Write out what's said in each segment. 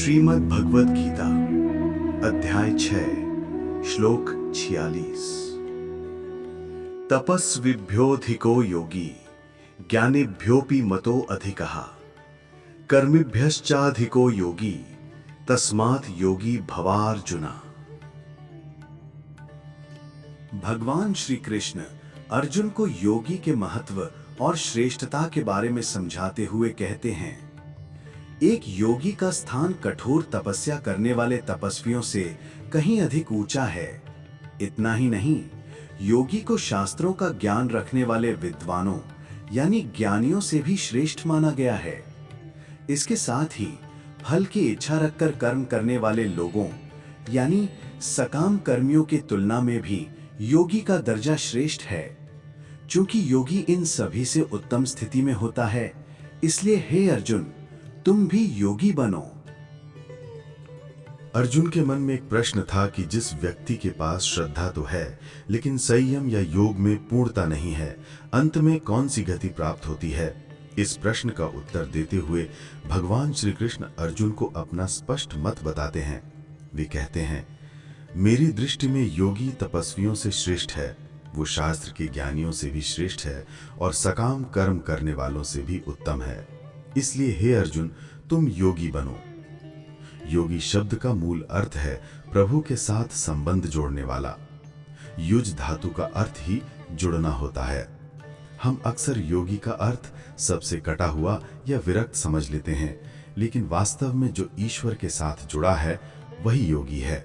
श्रीमद् भगवत गीता अध्याय 6 श्लोक 46। तपस्विभ्योऽधिको योगी ज्ञानिभ्योऽपि मतो अधिकः कर्मिभ्यश्चाधिको योगी तस्मात् योगी भवार्जुना। भगवान श्री कृष्ण अर्जुन को योगी के महत्व और श्रेष्ठता के बारे में समझाते हुए कहते हैं, एक योगी का स्थान कठोर तपस्या करने वाले तपस्वियों से कहीं अधिक ऊंचा है। इतना ही नहीं, योगी को शास्त्रों का ज्ञान रखने वाले विद्वानों यानी ज्ञानियों से भी श्रेष्ठ माना गया है। इसके साथ ही फल की इच्छा रखकर कर्म करने वाले लोगों यानी सकाम कर्मियों की तुलना में भी योगी का दर्जा श्रेष्ठ है। चूंकि योगी इन सभी से उत्तम स्थिति में होता है, इसलिए हे अर्जुन, तुम भी योगी बनो। अर्जुन के मन में एक प्रश्न था कि जिस व्यक्ति के पास श्रद्धा तो है लेकिन संयम या योग में पूर्णता नहीं है, अंत में कौन सी गति प्राप्त होती है। इस प्रश्न का उत्तर देते हुए भगवान श्री कृष्ण अर्जुन को अपना स्पष्ट मत बताते हैं। वे कहते हैं, मेरी दृष्टि में योगी तपस्वियों से श्रेष्ठ है, वो शास्त्र के ज्ञानियों से भी श्रेष्ठ है और सकाम कर्म करने वालों से भी उत्तम है। इसलिए हे अर्जुन, तुम योगी बनो। योगी शब्द का मूल अर्थ है प्रभु के साथ संबंध जोड़ने वाला। युज धातु का अर्थ ही जुड़ना होता है। हम अक्सर योगी का अर्थ सबसे कटा हुआ या विरक्त समझ लेते हैं, लेकिन वास्तव में जो ईश्वर के साथ जुड़ा है वही योगी है।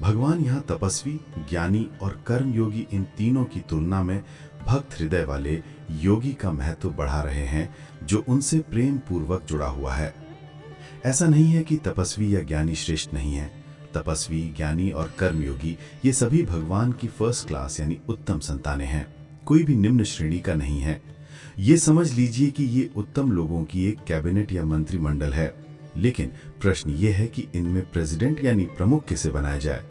भगवान यहाँ तपस्वी, ज्ञानी और कर्मयोगी इन तीनों की तुलना में भक्त हृदय वाले योगी का महत्व बढ़ा रहे हैं, जो उनसे प्रेम पूर्वक जुड़ा हुआ है। ऐसा नहीं है कि तपस्वी या ज्ञानी श्रेष्ठ नहीं है। तपस्वी, ज्ञानी और कर्मयोगी ये सभी भगवान की फर्स्ट क्लास यानी उत्तम संतानें हैं, कोई भी निम्न श्रेणी का नहीं है। ये समझ लीजिए कि ये उत्तम लोगों की एक कैबिनेट या मंत्रिमंडल है। लेकिन प्रश्न ये है कि इनमें प्रेसिडेंट यानी प्रमुख किसे बनाया जाए।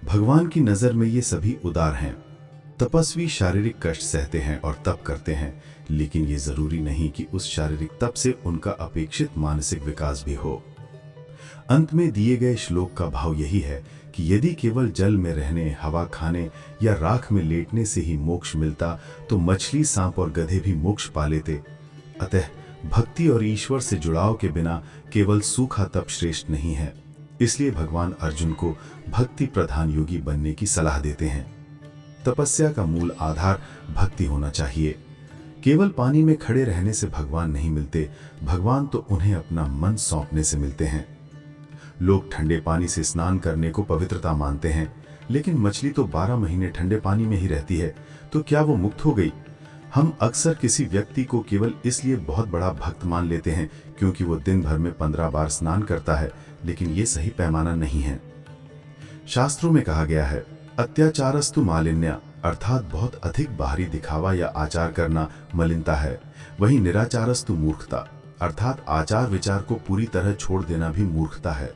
भगवान की नजर में ये सभी उदार हैं। तपस्वी शारीरिक कष्ट सहते हैं और तप करते हैं, लेकिन ये जरूरी नहीं कि उस शारीरिक तप से उनका अपेक्षित मानसिक विकास भी हो। अंत में दिए गए श्लोक का भाव यही है कि यदि केवल जल में रहने, हवा खाने या राख में लेटने से ही मोक्ष मिलता तो मछली, सांप और गधे भी मोक्ष पा लेते। अतः भक्ति और ईश्वर से जुड़ाव के बिना केवल सूखा तप श्रेष्ठ नहीं है। इसलिए भगवान अर्जुन को भक्ति प्रधान योगी बनने की सलाह देते हैं। तपस्या का मूल आधार भक्ति होना चाहिए। केवल पानी में खड़े रहने से भगवान नहीं मिलते, भगवान तो उन्हें अपना मन सौंपने से मिलते हैं। लोग ठंडे पानी से स्नान करने को पवित्रता मानते हैं, लेकिन मछली तो 12 महीने ठंडे पानी में ही रहती है, तो क्या वो मुक्त हो गई? हम अक्सर किसी व्यक्ति को केवल इसलिए बहुत बड़ा भक्त मान लेते हैं क्योंकि वो दिन भर में 15 बार स्नान करता है, लेकिन ये सही पैमाना नहीं है। शास्त्रों में कहा गया है, अत्याचारस्तु मालिन्या, अर्थात बहुत अधिक बाहरी दिखावा या आचार करना मलिनता है। वहीं निराचारस्तु मूर्खता, अर्थात आचार विचार को पूरी तरह छोड़ देना भी मूर्खता है।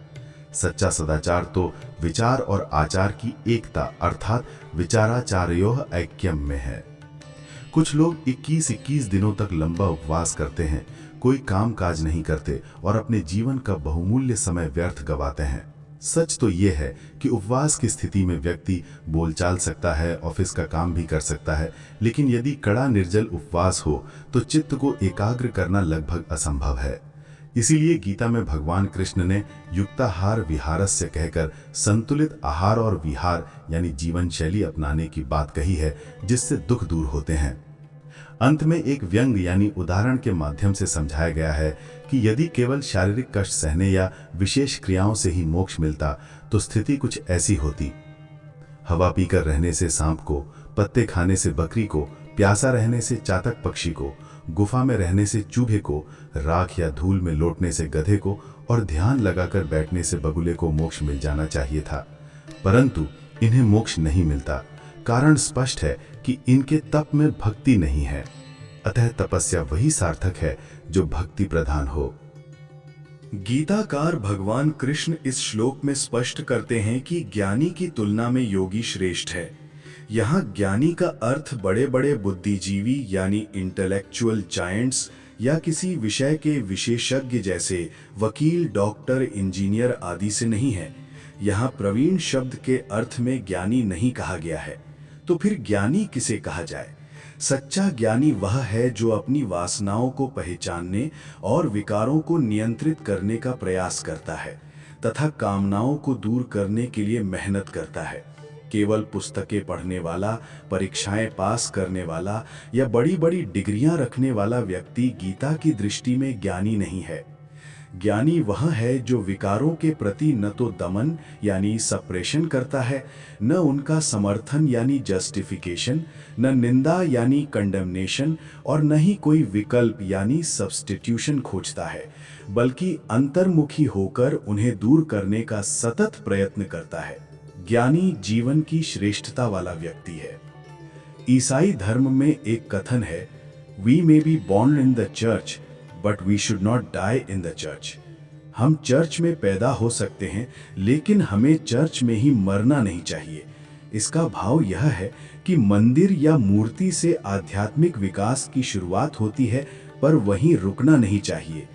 सच्चा सदाचार तो विचार और आचार की एकता अर्थात विचाराचार्योः ऐक्यम में है। कुछ लोग 21-21 दिनों तक लंबा उपवास करते हैं, कोई काम काज नहीं करते और अपने जीवन का बहुमूल्य समय व्यर्थ गवाते हैं। सच तो ये है कि उपवास की स्थिति में व्यक्ति बोलचाल सकता है, ऑफिस का काम भी कर सकता है, लेकिन यदि कड़ा निर्जल उपवास हो तो चित्त को एकाग्र करना लगभग असंभव है। इसीलिए गीता में भगवान कृष्ण ने युक्ताहार विहारस्य कहकर संतुलित आहार और विहार यानी जीवन शैली अपनाने की बात कही है, जिससे दुख दूर होते हैं। अंत में एक व्यंग यानी उदाहरण के माध्यम से समझाया गया है कि यदि केवल शारीरिक कष्ट सहने या विशेष क्रियाओं से ही मोक्ष मिलता तो स्थिति कुछ ऐसी होती। हवा पीकर रहने से सांप को, पत्ते खाने से बकरी को, प्यासा रहने से चातक पक्षी को, गुफा में रहने से चूहे को, राख या धूल में लोटने से गधे को और ध्यान लगाकर बैठने से बगुले को मोक्ष मिल जाना चाहिए था, परंतु इन्हें मोक्ष नहीं मिलता। कारण स्पष्ट है कि इनके तप में भक्ति नहीं है। अतः तपस्या वही सार्थक है जो भक्ति प्रधान हो। गीताकार भगवान कृष्ण इस श्लोक में स्पष्ट करते हैं कि ज्ञानी की तुलना में योगी श्रेष्ठ है। यहाँ ज्ञानी का अर्थ बड़े बड़े बुद्धिजीवी यानी इंटेलेक्चुअल जायंट्स या किसी विषय के विशेषज्ञ जैसे वकील, डॉक्टर, इंजीनियर आदि से नहीं है। यहाँ प्रवीण शब्द के अर्थ में ज्ञानी नहीं कहा गया है। तो फिर ज्ञानी किसे कहा जाए? सच्चा ज्ञानी वह है जो अपनी वासनाओं को पहचानने और विकारों को नियंत्रित करने का प्रयास करता है तथा कामनाओं को दूर करने के लिए मेहनत करता है। केवल पुस्तकें पढ़ने वाला, परीक्षाएं पास करने वाला या बड़ी बड़ी डिग्रियां रखने वाला व्यक्ति गीता की दृष्टि में ज्ञानी नहीं है। ज्ञानी वह है जो विकारों के प्रति न तो दमन यानी सप्रेशन करता है, न उनका समर्थन यानी जस्टिफिकेशन, न निंदा यानी कंडेमनेशन और न ही कोई विकल्प यानी सब्स्टिट्यूशन खोजता है, बल्कि अंतर्मुखी होकर उन्हें दूर करने का सतत प्रयत्न करता है। ज्ञानी जीवन की श्रेष्ठता वाला व्यक्ति है। ईसाई धर्म में एक कथन है, we may be born in the church but we should not die in the church. हम चर्च में पैदा हो सकते हैं, लेकिन हमें चर्च में ही मरना नहीं चाहिए। इसका भाव यह है कि मंदिर या मूर्ति से आध्यात्मिक विकास की शुरुआत होती है, पर वहीं रुकना नहीं चाहिए।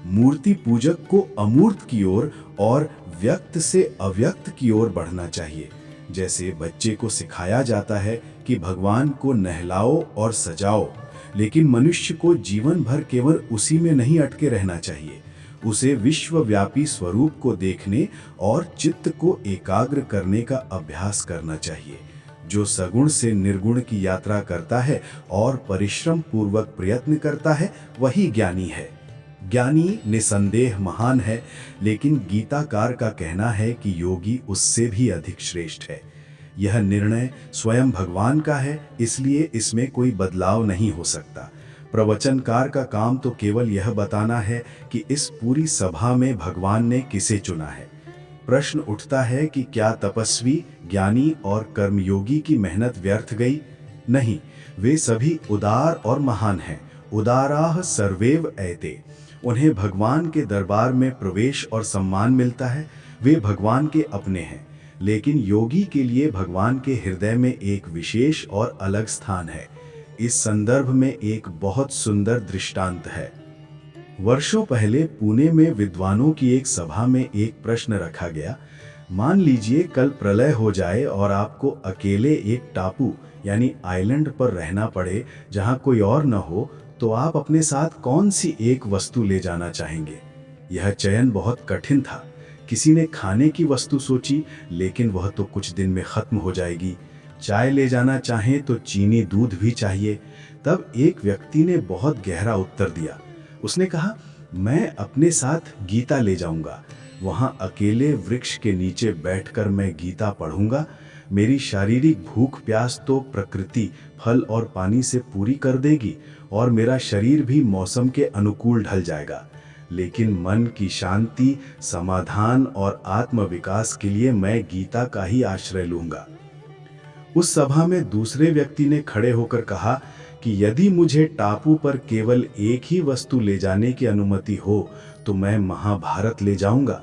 मूर्ति पूजक को अमूर्त की ओर और व्यक्त से अव्यक्त की ओर बढ़ना चाहिए। जैसे बच्चे को सिखाया जाता है कि भगवान को नहलाओ और सजाओ, लेकिन मनुष्य को जीवन भर केवल उसी में नहीं अटके रहना चाहिए। उसे विश्वव्यापी स्वरूप को देखने और चित्त को एकाग्र करने का अभ्यास करना चाहिए। जो सगुण से निर्गुण की यात्रा करता है और परिश्रम पूर्वक प्रयत्न करता है, वही ज्ञानी है। ज्ञानी निसंदेह महान है, लेकिन गीताकार का कहना है कि योगी उससे भी अधिक श्रेष्ठ है। यह निर्णय स्वयं भगवान का है, इसलिए इसमें कोई बदलाव नहीं हो सकता। प्रवचनकार का काम तो केवल यह बताना है कि इस पूरी सभा में भगवान ने किसे चुना है। प्रश्न उठता है कि क्या तपस्वी, ज्ञानी और कर्मयोगी की मेहनत व्यर्थ गई? नहीं, वे सभी उदार और महान हैं। उदाराः सर्वैव एते। उन्हें भगवान के दरबार में प्रवेश और सम्मान मिलता है। वे भगवान के अपने हैं, लेकिन योगी के लिए भगवान के हृदय में एक विशेष और अलग स्थान है। इस संदर्भ में एक बहुत सुंदर दृष्टांत है। वर्षों पहले पुणे में विद्वानों की एक सभा में एक प्रश्न रखा गया। मान लीजिए कल प्रलय हो जाए और आपको अकेले एक टापू यानी आइलैंड पर रहना पड़े जहां कोई और न हो, तो आप अपने साथ कौन सी एक वस्तु ले जाना चाहेंगे? यह चयन बहुत कठिन था। किसी ने खाने की वस्तु सोची, लेकिन वह तो कुछ दिन में खत्म हो जाएगी। चाय ले जाना चाहें तो चीनी दूध भी चाहिए। तब एक व्यक्ति ने बहुत गहरा उत्तर दिया। उसने कहा, मैं अपने साथ गीता ले जाऊंगा। वहां अकेले वृक्ष के नीचे बैठकर मैं गीता पढ़ूंगा। मेरी शारीरिक भूख प्यास तो प्रकृति फल और पानी से पूरी कर देगी और मेरा शरीर भी मौसम के अनुकूल ढल जाएगा, लेकिन मन की शांति, समाधान और आत्म विकास के लिए मैं गीता का ही आश्रय लूंगा। उस सभा में दूसरे व्यक्ति ने खड़े होकर कहा कि यदि मुझे टापू पर केवल एक ही वस्तु ले जाने की अनुमति हो तो मैं महाभारत ले जाऊंगा।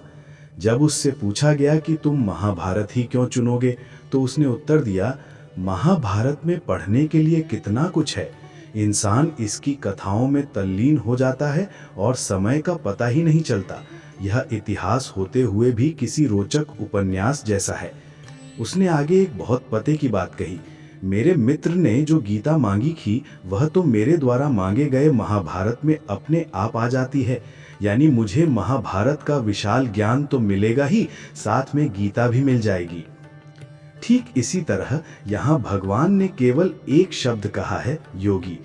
जब उससे पूछा गया कि तुम महाभारत ही क्यों चुनोगे, तो उसने उत्तर दिया, महाभारत में पढ़ने के लिए कितना कुछ है। इंसान इसकी कथाओं में तल्लीन हो जाता है और समय का पता ही नहीं चलता। यह इतिहास होते हुए भी किसी रोचक उपन्यास जैसा है। उसने आगे एक बहुत पते की बात कही, मेरे मित्र ने जो गीता मांगी थी वह तो मेरे द्वारा मांगे गए महाभारत में अपने आप आ जाती है। यानी मुझे महाभारत का विशाल ज्ञान तो मिलेगा ही, साथ में गीता भी मिल जाएगी। ठीक इसी तरह यहाँ भगवान ने केवल एक शब्द कहा है, योगी।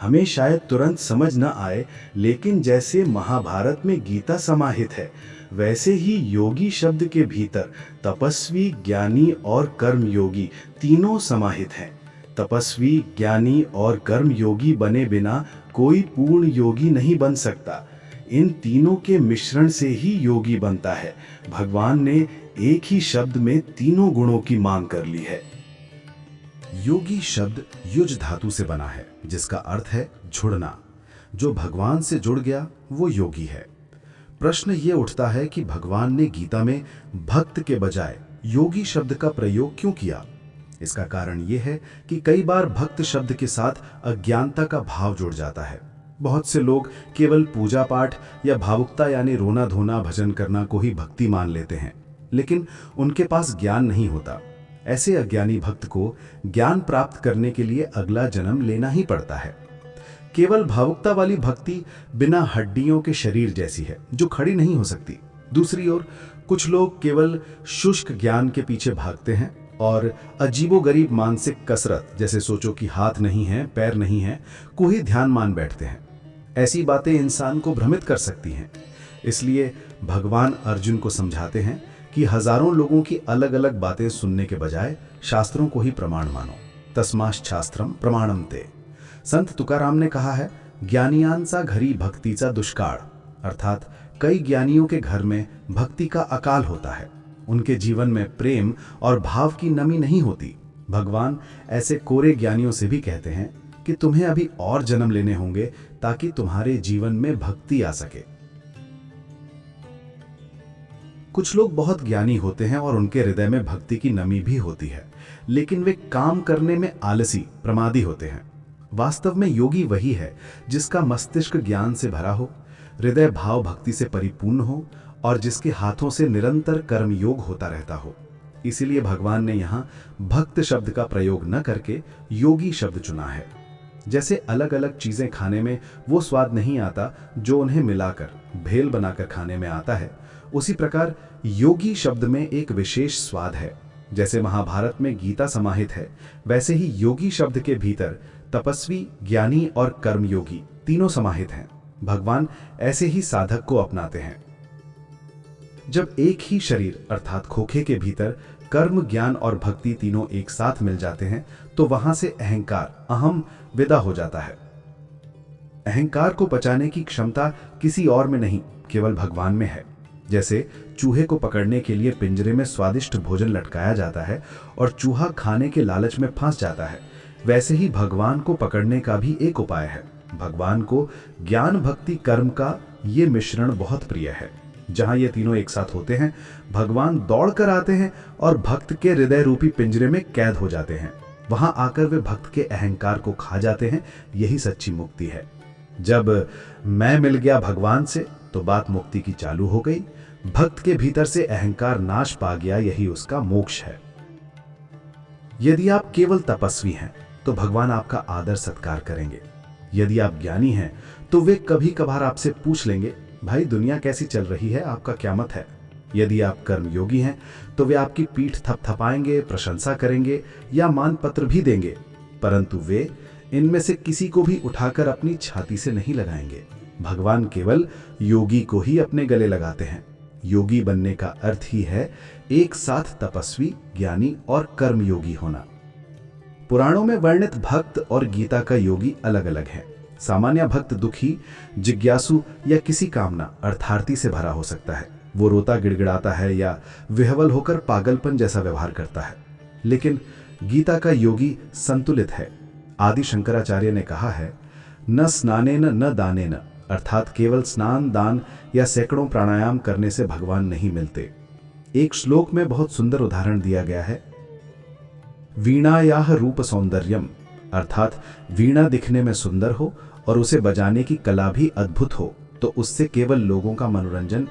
हमें शायद तुरंत समझ न आए, लेकिन जैसे महाभारत में गीता समाहित है, वैसे ही योगी शब्द के भीतर तपस्वी, ज्ञानी और कर्मयोगी तीनों समाहित हैं। तपस्वी, ज्ञानी और कर्मयोगी बने बिना कोई पूर्ण योगी नहीं बन सकता। इन तीनों के मिश्रण से ही योगी बनता है। भगवान ने एक ही शब्द में तीनों गुणों की मांग कर ली है। योगी शब्द युज धातु से बना है, जिसका अर्थ है जुड़ना। जो भगवान से जुड़ गया वो योगी है। प्रश्न ये उठता है कि भगवान ने गीता में भक्त के बजाय योगी शब्द का प्रयोग क्यों किया। इसका कारण ये है कि कई बार भक्त शब्द के साथ अज्ञानता का भाव जुड़ जाता है। बहुत से लोग केवल पूजा पाठ या भावुकता यानी रोना धोना भजन करना को ही भक्ति मान लेते हैं, लेकिन उनके पास ज्ञान नहीं होता। ऐसे अज्ञानी भक्त को ज्ञान प्राप्त करने के लिए अगला जन्म लेना ही पड़ता है। केवल भावुकता वाली भक्ति बिना हड्डियों के शरीर जैसी है, जो खड़ी नहीं हो सकती। दूसरी ओर कुछ लोग केवल शुष्क ज्ञान के पीछे भागते हैं और अजीबोगरीब मानसिक कसरत, जैसे सोचो कि हाथ नहीं है, पैर नहीं है, को ही ध्यान मान बैठते हैं। ऐसी बातें इंसान को भ्रमित कर सकती हैं। इसलिए भगवान अर्जुन को समझाते हैं कि हजारों लोगों की अलग अलग बातें सुनने के बजाय शास्त्रों को ही प्रमाण मानो। तस्मात् शास्त्रम प्रमाणम ते। संत तुकाराम ने कहा है, ज्ञानियांचा घरी भक्तीचा दुष्काळ, अर्थात कई ज्ञानियों के घर में भक्ति का अकाल होता है। उनके जीवन में प्रेम और भाव की नमी नहीं होती। भगवान ऐसे कोरे ज्ञानियों से भी कहते हैं कि तुम्हें अभी और जन्म लेने होंगे ताकि तुम्हारे जीवन में भक्ति आ सके। कुछ लोग बहुत ज्ञानी होते हैं और उनके हृदय में भक्ति की नमी भी होती है, लेकिन वे काम करने में आलसी, प्रमादी होते हैं। वास्तव में योगी वही है जिसका मस्तिष्क ज्ञान से भरा हो, हृदय भाव भक्ति से परिपूर्ण हो और जिसके हाथों से निरंतर कर्म योग होता रहता हो। इसीलिए भगवान ने यहाँ भक्त शब्द का प्रयोग न करके योगी शब्द चुना है। जैसे अलग अलग चीजें खाने में वो स्वाद नहीं आता जो उन्हें मिलाकर, भेल बनाकर खाने में आता है, उसी प्रकार योगी शब्द में एक विशेष स्वाद है। जैसे महाभारत में गीता समाहित है, वैसे ही योगी शब्द के भीतर तपस्वी, ज्ञानी और कर्मयोगी तीनों समाहित हैं। भगवान ऐसे ही साधक को अपनाते हैं। जब एक ही शरीर अर्थात खोखे के भीतर कर्म, ज्ञान और भक्ति तीनों एक साथ मिल जाते हैं तो वहां से अहंकार, अहम विदा हो जाता है। अहंकार को पचाने की क्षमता किसी और में नहीं, केवल भगवान में है। जैसे चूहे को पकड़ने के लिए पिंजरे में स्वादिष्ट भोजन लटकाया जाता है और चूहा खाने के लालच में फंस जाता है, वैसे ही भगवान को पकड़ने का भी एक उपाय है। भगवान को ज्ञान, भक्ति, कर्म का ये मिश्रण बहुत प्रिय है। जहां ये तीनों एक साथ होते हैं, भगवान दौड़ कर आते हैं और भक्त के हृदय रूपी पिंजरे में कैद हो जाते हैं। वहां आकर वे भक्त के अहंकार को खा जाते हैं। यही सच्ची मुक्ति है। जब मैं मिल गया भगवान से तो बात मुक्ति की चालू हो गई। भक्त के भीतर से अहंकार नाश पा गया, यही उसका मोक्ष है। यदि आप केवल तपस्वी हैं तो भगवान आपका आदर सत्कार करेंगे। यदि आप ज्ञानी हैं तो वे कभी कभार आपसे पूछ लेंगे, भाई दुनिया कैसी चल रही है, आपका क्या मत है। यदि आप कर्मयोगी हैं तो वे आपकी पीठ थपथपाएंगे, प्रशंसा करेंगे या मानपत्र भी देंगे, परंतु वे इनमें से किसी को भी उठाकर अपनी छाती से नहीं लगाएंगे। भगवान केवल योगी को ही अपने गले लगाते हैं। योगी बनने का अर्थ ही है एक साथ तपस्वी, ज्ञानी और कर्मयोगी होना। पुराणों में वर्णित भक्त और गीता का योगी अलग अलग है। सामान्य भक्त दुखी, जिज्ञासु या किसी कामना अर्थार्थी से भरा हो सकता है। वो रोता गिड़गिड़ाता है या विह्वल होकर पागलपन जैसा व्यवहार करता है। लेकिन गीता का योगी संतुलित है। आदि शंकराचार्य ने कहा है, न स्नानेन न दानेन, अर्थात केवल स्नान, दान या सैकड़ों प्राणायाम करने से भगवान नहीं मिलते। एक श्लोक में बहुत सुंदर उदाहरण दिया गया है, वीणायाह रूप सौंदर्यम, अर्थात वीणा दिखने में सुंदर हो और उसे बजाने की कला भी अद्भुत हो तो उससे केवल लोगों का मनोरंजन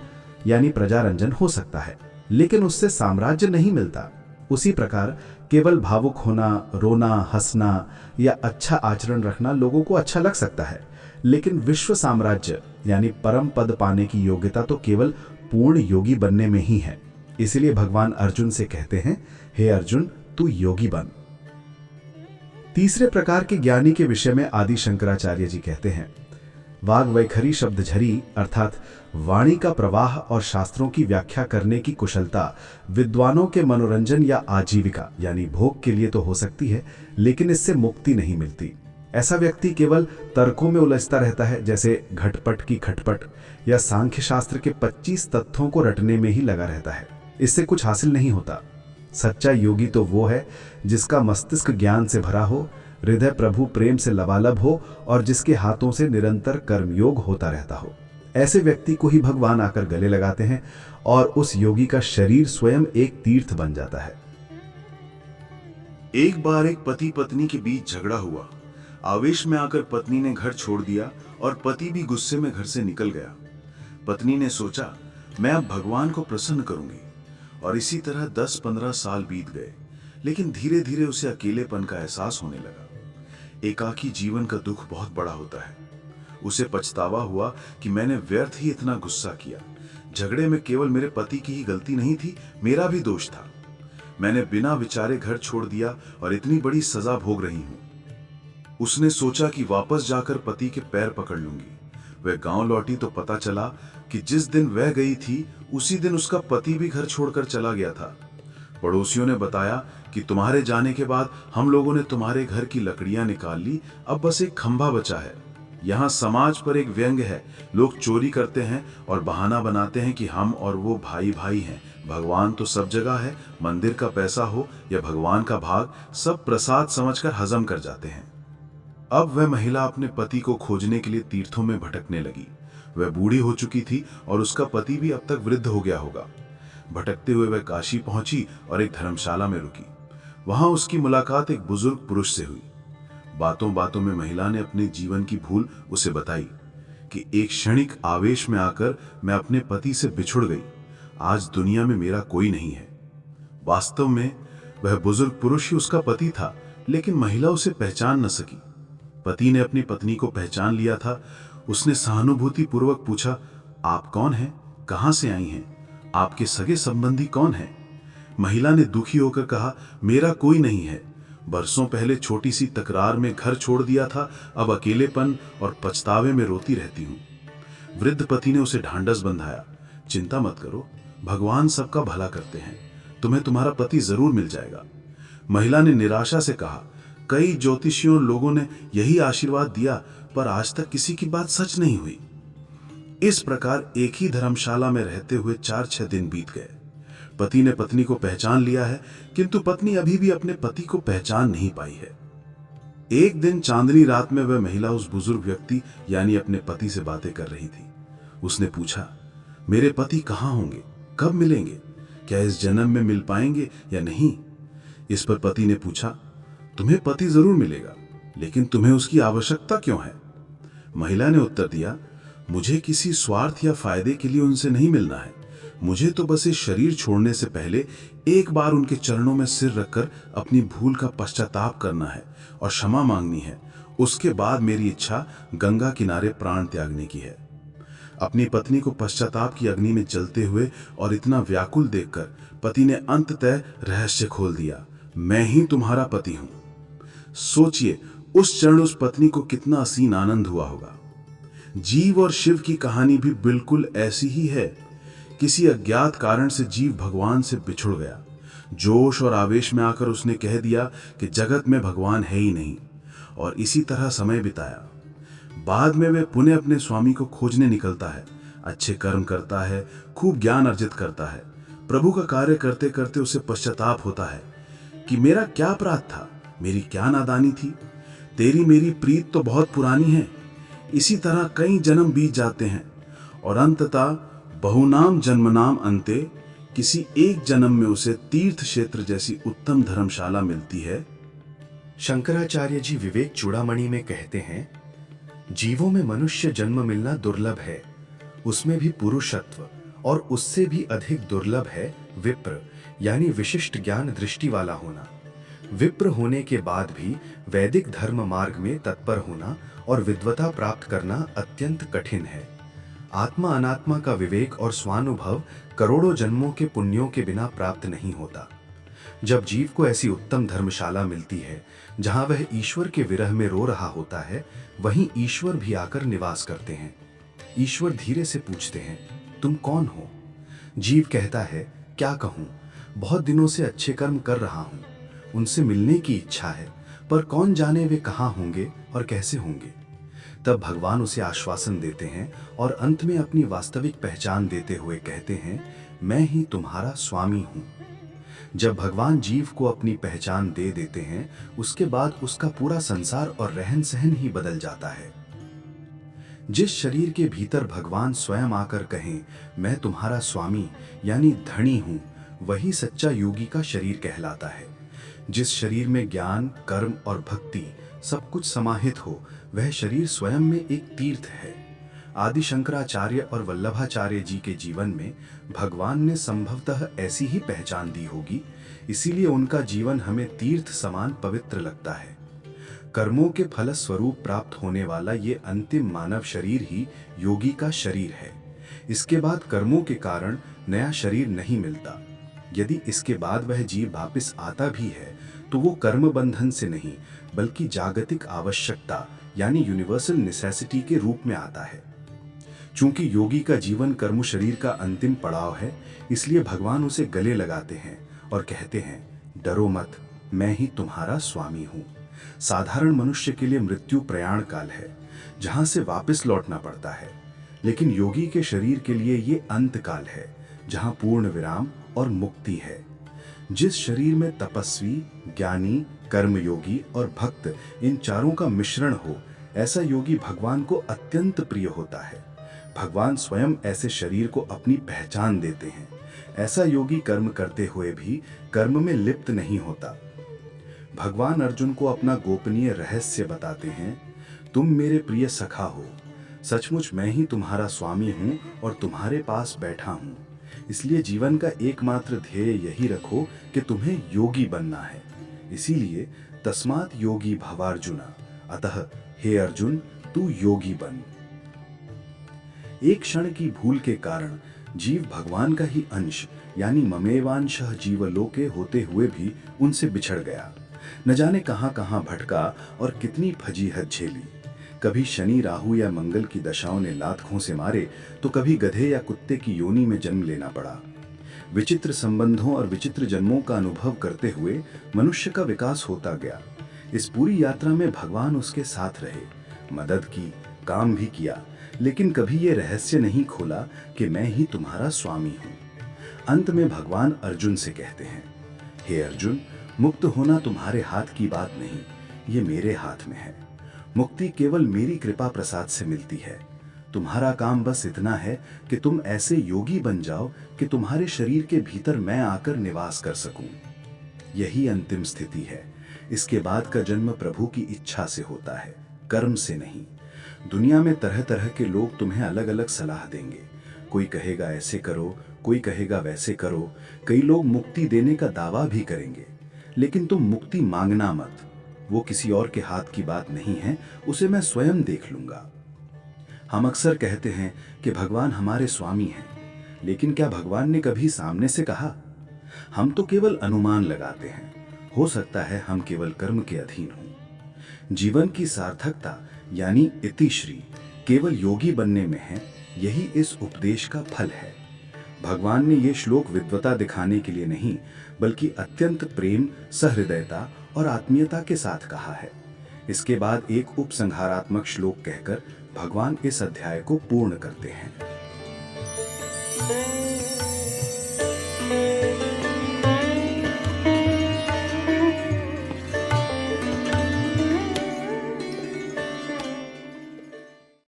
यानी प्रजारंजन हो सकता है, लेकिन उससे साम्राज्य नहीं मिलता। उसी प्रकार केवल भावुक होना, रोना, हंसना या अच्छा आचरण रखना लोगों को अच्छा लग सकता है, लेकिन विश्व साम्राज्य यानी परम पद पाने की योग्यता तो केवल पूर्ण योगी बनने में ही है। इसलिए भगवान अर्जुन से कहते हैं, हे अर्जुन, तू योगी बन। तीसरे प्रकार के ज्ञानी के विषय में आदि शंकराचार्य जी कहते हैं, वाग वैखरी शब्द झरी, अर्थात वाणी का प्रवाह और शास्त्रों की व्याख्या करने की कुशलता विद्वानों के मनोरंजन या आजीविका यानी भोग के लिए तो हो सकती है, लेकिन इससे मुक्ति नहीं मिलती। ऐसा व्यक्ति केवल तर्कों में उलझता रहता है, जैसे घटपट की खटपट या सांख्य शास्त्र के 25 तथ्यों को रटने में ही लगा रहता है। इससे कुछ हासिल नहीं होता। सच्चा योगी तो वो है जिसका मस्तिष्क ज्ञान से भरा हो, हृदय प्रभु प्रेम से लबालब हो और जिसके हाथों से निरंतर कर्मयोग होता रहता हो। ऐसे व्यक्ति को ही भगवान आकर गले लगाते हैं और उस योगी का शरीर स्वयं एक तीर्थ बन जाता है। एक बार एक पति पत्नी के बीच झगड़ा हुआ। आवेश में आकर पत्नी ने घर छोड़ दिया और पति भी गुस्से में घर से निकल गया। पत्नी ने सोचा, मैं अब भगवान को प्रसन्न करूंगी, और इसी तरह 10-15 साल बीत गए। लेकिन धीरे धीरे उसे अकेलेपन का एहसास होने लगा। एकाकी जीवन का दुख बहुत बड़ा होता है। उसे पछतावा हुआ कि मैंने व्यर्थ ही इतना गुस्सा किया। झगड़े में केवल मेरे पति की ही गलती नहीं थी, मेरा भी दोष था। मैंने बिना विचारे घर छोड़ दिया और इतनी बड़ी सजा भोग रही हूं। उसने सोचा कि वापस जाकर पति के पैर पकड़ लूंगी। वह गांव लौटी तो पता चला कि जिस दिन वह गई थी उसी दिन उसका पति भी घर छोड़कर चला गया था। पड़ोसियों ने बताया कि तुम्हारे जाने के बाद हम लोगों ने तुम्हारे घर की लकड़ियां निकाल ली, अब बस एक खंभा बचा है। यहाँ समाज पर एक व्यंग है। लोग चोरी करते हैं और बहाना बनाते हैं कि हम और वो भाई भाई हैं। भगवान तो सब जगह है। मंदिर का पैसा हो या भगवान का भाग, सब प्रसाद समझकर हजम कर जाते हैं। अब वह महिला अपने पति को खोजने के लिए तीर्थों में भटकने लगी। वह बूढ़ी हो चुकी थी और उसका पति भी अब तक वृद्ध हो गया होगा। भटकते हुए वह काशी पहुंची और एक धर्मशाला में रुकी। वहां उसकी मुलाकात एक बुजुर्ग पुरुष से हुई। बातों बातों में महिला ने अपने जीवन की भूल उसे बताई कि एक क्षणिक आवेश में आकर मैं अपने पति से बिछुड़ गई। आज दुनिया में मेरा कोई नहीं है। वास्तव में वह बुजुर्ग पुरुष ही उसका पति था, लेकिन महिला उसे पहचान न सकी। पति ने अपनी पत्नी को पहचान लिया था। उसने सहानुभूति पूर्वक पूछा, आप कौन हैं? कहां से आई हैं? आपके सगे संबंधी कौन हैं? महिला ने दुखी होकर कहा, मेरा कोई नहीं है। बरसों पहले छोटी सी तकरार में घर छोड़ दिया था, अब अकेलेपन और पछतावे में रोती रहती हूं। वृद्ध पति ने उसे ढांढस बंधाया, चिंता मत करो, भगवान सबका भला करते हैं, तुम्हें तुम्हारा पति जरूर मिल जाएगा। महिला ने निराशा से कहा, कई ज्योतिषियों लोगों ने यही आशीर्वाद दिया, पर आज तक किसी की बात सच नहीं हुई। इस प्रकार एक ही धर्मशाला में रहते हुए 4-6 दिन बीत गए। पति ने पत्नी को पहचान लिया है, किंतु पत्नी अभी भी अपने पति को पहचान नहीं पाई है। एक दिन चांदनी रात में वह महिला उस बुजुर्ग व्यक्ति यानी अपने पति से बातें कर रही थी। उसने पूछा, मेरे पति कहाँ होंगे? कब मिलेंगे? क्या इस जन्म में मिल पाएंगे या नहीं? इस पर पति ने पूछा, तुम्हें पति जरूर मिलेगा, लेकिन तुम्हें उसकी आवश्यकता क्यों है? महिला ने उत्तर दिया, मुझे किसी स्वार्थ या फायदे के लिए उनसे नहीं मिलना है। मुझे तो बस इस शरीर छोड़ने से पहले एक बार उनके चरणों में सिर रखकर अपनी भूल का पश्चाताप करना है और क्षमा मांगनी है। उसके बाद मेरी इच्छा गंगा किनारे प्राण त्यागने की है। अपनी पत्नी को पश्चाताप की अग्नि में जलते हुए और इतना व्याकुल देखकर पति ने अंततः रहस्य खोल दिया, मैं ही तुम्हारा पति हूं। सोचिए, उस क्षण उस पत्नी को कितना असीम आनंद हुआ होगा। जीव और शिव की कहानी भी बिल्कुल ऐसी ही है। किसी अज्ञात कारण से जीव भगवान से बिछुड़ गया। जोश और आवेश में आकर उसने कह दिया कि जगत में भगवान है ही नहीं, और इसी तरह समय बिताया। बाद में वह पुनः अपने स्वामी को खोजने निकलता है, अच्छे कर्म करता है, खूब ज्ञान अर्जित करता है। प्रभु का कार्य करते करते उसे पश्चाताप होता है कि मेरा क्या अपराध था, मेरी क्या नादानी थी। तेरी मेरी प्रीत तो बहुत पुरानी है। इसी तरह कई जन्म बीत जाते हैं और अंततः बहुनाम जन्मनाम अंते किसी एक जन्म में उसे तीर्थ क्षेत्र जैसी उत्तम धर्मशाला मिलती है। शंकराचार्य जी विवेक चूड़ामणि में कहते हैं, जीवों में मनुष्य जन्म मिलना दुर्लभ है, उसमें भी पुरुषत्व, और उससे भी अधिक दुर्लभ है विप्र यानी विशिष्ट ज्ञान दृष्टि वाला होना। विप्र होने के बाद भी वैदिक धर्म मार्ग में तत्पर होना और विद्वता प्राप्त करना अत्यंत कठिन है। आत्मा अनात्मा का विवेक और स्वानुभव करोड़ों जन्मों के पुण्यों के बिना प्राप्त नहीं होता। जब जीव को ऐसी उत्तम धर्मशाला मिलती है जहां वह ईश्वर के विरह में रो रहा होता है, वहीं ईश्वर भी आकर निवास करते हैं। ईश्वर धीरे से पूछते हैं, तुम कौन हो? जीव कहता है, क्या कहूं, बहुत दिनों से अच्छे कर्म कर रहा हूं, उनसे मिलने की इच्छा है, पर कौन जाने वे कहाँ होंगे और कैसे होंगे। तब भगवान उसे आश्वासन देते हैं और अंत में अपनी वास्तविक पहचान देते हुए कहते हैं, मैं ही तुम्हारा स्वामी हूं। जब भगवान जीव को अपनी पहचान दे देते हैं, उसके बाद उसका पूरा संसार और रहन सहन ही बदल जाता है। जिस शरीर के भीतर भगवान स्वयं आकर कहें, मैं तुम्हारा स्वामी यानी धनी हूं, वही सच्चा योगी का शरीर कहलाता है। जिस शरीर में ज्ञान, कर्म और भक्ति सब कुछ समाहित हो, वह शरीर स्वयं में एक तीर्थ है। आदि शंकराचार्य और वल्लभाचार्य जी के जीवन में भगवान ने संभवतः ऐसी ही पहचान दी होगी, इसीलिए उनका जीवन हमें तीर्थ समान पवित्र लगता है। कर्मों के फलस्वरूप प्राप्त होने वाला ये अंतिम मानव शरीर ही योगी का शरीर है। इसके बाद कर्मों के कारण नया शरीर नहीं मिलता। यदि इसके बाद वह जीव वापस आता भी है तो वो कर्म बंधन से नहीं बल्कि जागतिक आवश्यकता यानी यूनिवर्सल नेसेसिटी के रूप में आता है। चूंकि योगी का जीवन कर्म शरीर का अंतिम पड़ाव है, इसलिए भगवान उसे गले लगाते हैं और कहते हैं, डरो मत, मैं ही तुम्हारा स्वामी हूँ। साधारण मनुष्य के लिए मृत्यु प्रयाण काल है, जहां से वापस लौटना पड़ता है, लेकिन योगी के शरीर के लिए ये अंत काल है, जहां पूर्ण विराम और मुक्ति है। जिस शरीर में तपस्वी, ज्ञानी, कर्मयोगी और भक्त इन चारों का मिश्रण हो, ऐसा योगी भगवान को अत्यंत प्रिय होता है। भगवान स्वयं ऐसे शरीर को अपनी पहचान देते हैं। ऐसा योगी कर्म करते हुए भी कर्म में लिप्त नहीं होता। भगवान अर्जुन को अपना गोपनीय रहस्य बताते हैं, तुम मेरे प्रिय सखा हो, सचमुच मैं ही तुम्हारा स्वामी हूं और तुम्हारे पास बैठा हूं। इसलिए जीवन का एकमात्र ध्येय यही रखो कि तुम्हें योगी बनना है। इसीलिए तस्मात् योगी भवार्जुना, अतः हे अर्जुन तू योगी बन। एक क्षण की भूल के कारण जीव भगवान का ही अंश यानी ममेवांशः जीवलोके होते हुए भी उनसे बिछड़ गया। न जाने कहां कहां भटका और कितनी फजीहत झेली। कभी शनि, राहु या मंगल की दशाओं ने लात से मारे तो कभी गधे या कुत्ते की योनि में जन्म लेना पड़ा। विचित्र संबंधों और विचित्र जन्मों का अनुभव करते हुए मनुष्य का विकास होता गया। इस पूरी यात्रा में भगवान उसके साथ रहे, मदद की, काम भी किया, लेकिन कभी ये रहस्य नहीं खोला कि मैं ही तुम्हारा स्वामी हूँ। अंत में भगवान अर्जुन से कहते हैं, हे अर्जुन, मुक्त होना तुम्हारे हाथ की बात नहीं, ये मेरे हाथ में है। मुक्ति केवल मेरी कृपा प्रसाद से मिलती है। तुम्हारा काम बस इतना है कि तुम ऐसे योगी बन जाओ कि तुम्हारे शरीर के भीतर मैं आकर निवास कर सकूं। यही अंतिम स्थिति है। इसके बाद का जन्म प्रभु की इच्छा से होता है, कर्म से नहीं। दुनिया में तरह तरह के लोग तुम्हें अलग अलग सलाह देंगे। कोई कहेगा ऐसे करो, कोई कहेगा वैसे करो। कई लोग मुक्ति देने का दावा भी करेंगे, लेकिन तुम मुक्ति मांगना मत। वो किसी और के हाथ की बात नहीं है, उसे मैं स्वयं देख लूंगा। हम अक्सर कहते हैं कि भगवान हमारे स्वामी हैं, लेकिन क्या भगवान ने कभी सामने से कहा? हम तो केवल अनुमान लगाते हैं। हो सकता है हम केवल कर्म के अधीन हों। जीवन की सार्थकता यानी इतिश्री केवल योगी बनने में है। यही इस उपदेश का फल है। भगवान ने ये श्लोक विद्वता दिखाने के लिए नहीं, बल्कि अत्यंत प्रेम, सहृदयता और आत्मीयता के साथ कहा है। इसके बाद एक उपसंहारात्मक श्लोक कहकर भगवान इस अध्याय को पूर्ण करते हैं।